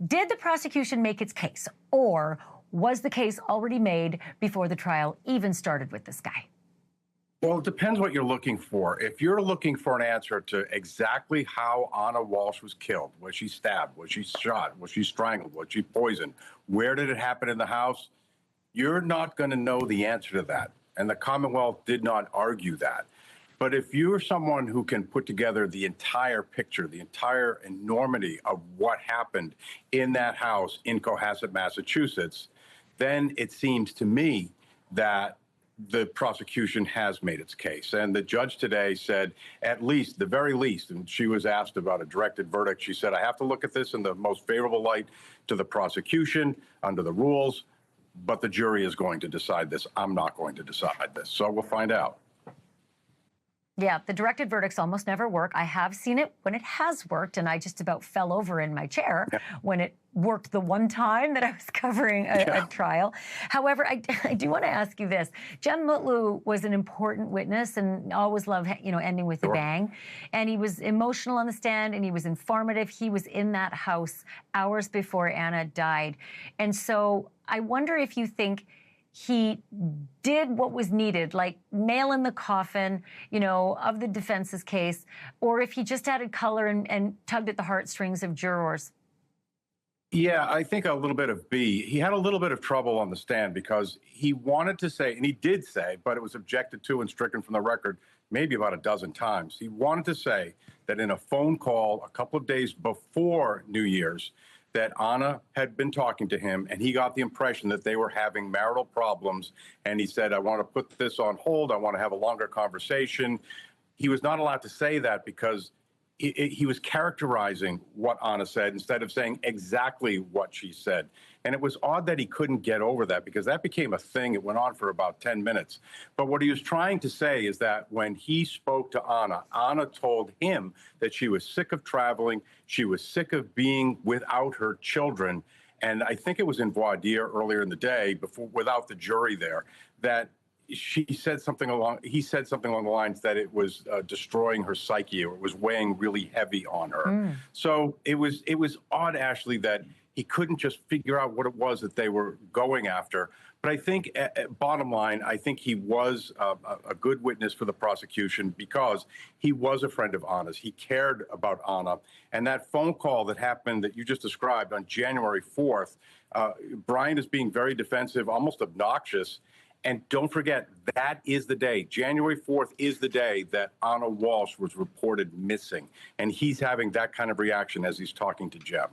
Did the prosecution make its case, or was the case already made before the trial even started with this guy? Well, it depends what you're looking for. If you're looking for an answer to exactly how Ana Walshe was killed, was she stabbed, was she shot, was she strangled, was she poisoned, where did it happen in the house, you're not going to know the answer to that. And the Commonwealth did not argue that. But if you're someone who can put together the entire picture, the entire enormity of what happened in that house in Cohasset, Massachusetts, then it seems to me that the prosecution has made its case. And the judge today said, at least, the very least, and she was asked about a directed verdict, she said, I have to look at this in the most favorable light to the prosecution under the rules, but the jury is going to decide this. I'm not going to decide this. So we'll find out. Yeah, the directed verdicts almost never work. I have seen it when it has worked, and I just about fell over in my chair when it worked the one time that I was covering a trial. However, I do want to ask you this. Jem Mutlu was an important witness and always loved, ending with a bang. And he was emotional on the stand, and he was informative. He was in that house hours before Ana died. And so I wonder if you think he did what was needed, like nail in the coffin, of the defense's case, or if he just added color and tugged at the heartstrings of jurors. Yeah, I think a little bit of B. He had a little bit of trouble on the stand because he wanted to say, and he did say, but it was objected to and stricken from the record maybe about a dozen times. He wanted to say that in a phone call a couple of days before New Year's, that Ana had been talking to him, and he got the impression that they were having marital problems. And he said, I want to put this on hold. I want to have a longer conversation. He was not allowed to say that because he was characterizing what Ana said instead of saying exactly what she said. And it was odd that he couldn't get over that because that became a thing. It went on for about 10 minutes. But what he was trying to say is that when he spoke to Ana, Ana told him that she was sick of traveling. She was sick of being without her children. And I think it was in voir dire earlier in the day, without the jury there, that he said something along the lines that it was destroying her psyche, or it was weighing really heavy on her. So it was odd, Ashley, that he couldn't just figure out what it was that they were going after. But I think, bottom line, I think he was a good witness for the prosecution because he was a friend of Ana's. He cared about Ana. And that phone call that happened that you just described on January 4th, Brian is being very defensive, almost obnoxious. And don't forget, that is the day, January 4th is the day that Ana Walshe was reported missing. And he's having that kind of reaction as he's talking to Jem.